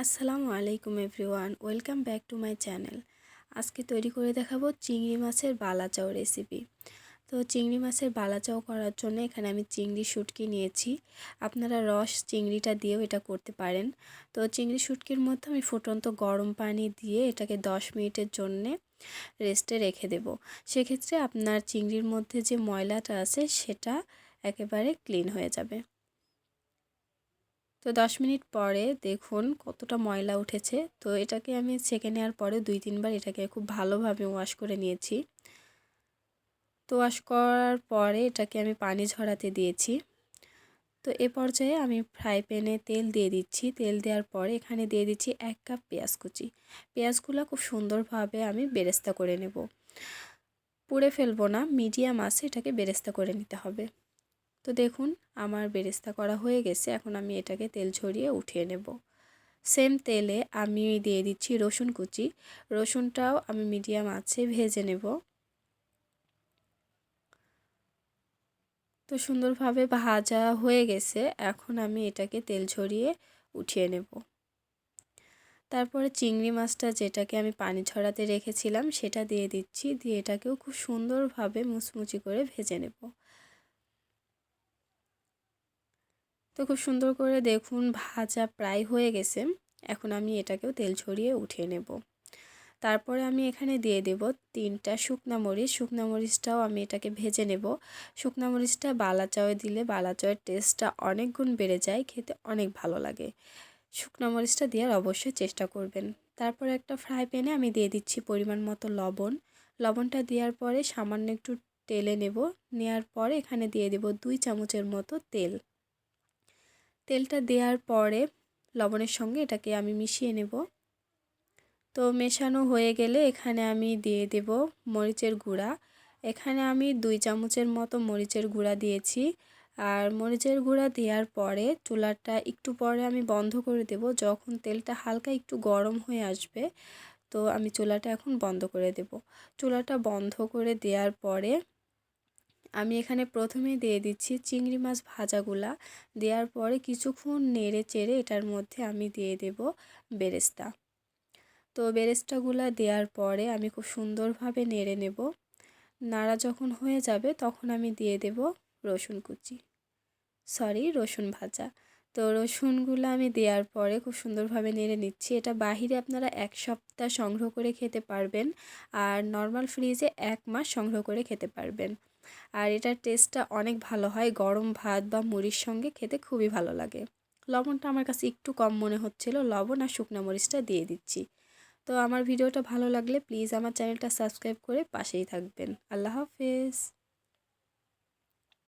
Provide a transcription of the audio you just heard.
আসসালামু আলাইকুম everyone, welcome back to my channel. আজকে তৈরি করে দেখাবো চিংড়ি মাছের বালাচাও রেসিপি। তো চিংড়ি মাছের বালাচাও করার জন্য এখানে আমি চিংড়ি শুটকি নিয়েছি। আপনারা রস চিংড়িটা দিয়েও এটা করতে পারেন। তো চিংড়ি শুটকির মধ্যে আমি ফুটন্ত গরম পানি দিয়ে এটাকে 10 মিনিটের জন্যে রেস্টে রেখে দেব। সেক্ষেত্রে আপনার চিংড়ির মধ্যে যে ময়লাটা আছে সেটা একেবারে ক্লিন হয়ে যাবে। তো 10 মিনিট পরে দেখুন কতটা ময়লা উঠেছে। তো এটাকে আমি ছেঁকে নেওয়ার পরে 2-3 বার এটাকে খুব ভালোভাবে ওয়াশ করে নিয়েছি। তো ওয়াশ করার পরে এটাকে আমি পানি ঝরাতে দিয়েছি। তো এ পর্যায়ে আমি ফ্রাই প্যানে তেল দিয়ে দিচ্ছি। তেল দেওয়ার পরে এখানে দিয়ে দিচ্ছি 1 কাপ পেঁয়াজ কুচি। পেঁয়াজগুলো খুব সুন্দরভাবে আমি বেরেস্তা করে নেব। পুড়ে ফেলবো না, মিডিয়াম আছে এটাকে বেরেস্তা করে নিতে হবে। তো দেখুন আমার বেরেস্তা করা হয়ে গেছে। এখন আমি এটাকে তেল ঝরিয়ে উঠিয়ে নেব। সেম তেলে আমি দিয়ে দিচ্ছি রসুন কুচি। রসুনটাও আমি মিডিয়াম আঁচে ভেজে নেব। তো সুন্দরভাবে ভাজা হয়ে গেছে। এখন আমি এটাকে তেল ঝরিয়ে উঠিয়ে নেব। তারপরে চিংড়ি মাছটা যেটাকে আমি পানি ঝরাতে রেখেছিলাম সেটা দিয়ে দিচ্ছি। দিয়ে এটাকেও খুব সুন্দরভাবে মুচমুচি করে ভেজে নেব। তো খুব সুন্দর করে দেখুন ভাজা প্রায় হয়ে গেছে। এখন আমি এটাকেও তেল ঝরিয়ে উঠিয়ে নেব। তারপরে আমি এখানে দিয়ে দেব 3টা শুকনা মরিচ। শুকনা মরিচটাও আমি এটাকে ভেজে নেব। শুকনা মরিচটা বালাচাওয়ে দিলে বালাচাওয়ের টেস্টটা অনেক গুণ বেড়ে যায়, খেতে অনেক ভালো লাগে। শুকনা মরিচটা দেওয়ার অবশ্যই চেষ্টা করবেন। তারপরে একটা ফ্রাই প্যানে আমি দিয়ে দিচ্ছি পরিমাণ মতো লবণ। লবণটা দেওয়ার পরে সামান্য একটু তেলে নেব। নেওয়ার পরে এখানে দিয়ে দেব 2 চামচের মতো তেল। তেলটা দেওয়ার পরে লবণের সঙ্গে এটাকে আমি মিশিয়ে নেব। তো মেশানো হয়ে গেলে এখানে আমি দিয়ে দেব মরিচের গুঁড়া। এখানে আমি 2 চামচের মতো মরিচের গুঁড়া দিয়েছি। আর মরিচের গুঁড়া দেওয়ার পরে চুলাটা একটু পরে আমি বন্ধ করে দেব। যখন তেলটা হালকা একটু গরম হয়ে আসবে তো আমি চুলাটা এখন বন্ধ করে দেব। চুলাটা বন্ধ করে দেওয়ার পরে আমি এখানে প্রথমে দিয়ে দিচ্ছি চিংড়ি মাছ ভাজাগুলা। দেওয়ার পরে কিছুক্ষণ নেড়ে চেড়ে এটার মধ্যে আমি দিয়ে দেব বেরেস্তা। তো বেরেস্তাগুলা দেওয়ার পরে আমি খুব সুন্দরভাবে নেড়ে নেব। নাড়া যখন হয়ে যাবে তখন আমি দিয়ে দেব রসুন ভাজা। তো রসুনগুলো আমি দেওয়ার পরে খুব সুন্দরভাবে নেড়ে নিচ্ছি। এটা বাহিরে আপনারা 1 সপ্তাহ সংগ্রহ করে খেতে পারবেন, আর নর্মাল ফ্রিজে 1 মাস সংগ্রহ করে খেতে পারবেন। আর এটার টেস্টটা অনেক ভালো হয়, গরম ভাত বা মুড়ির সঙ্গে খেতে খুবই ভালো লাগে। লবণটা আমার কাছে একটু কম মনে হচ্ছিল, লবণ আর শুকনো মরিচটা দিয়ে দিচ্ছি। তো আমার ভিডিওটা ভালো লাগলে প্লিজ আমার চ্যানেলটা সাবস্ক্রাইব করে পাশেই থাকবেন। আল্লাহ হাফেজ।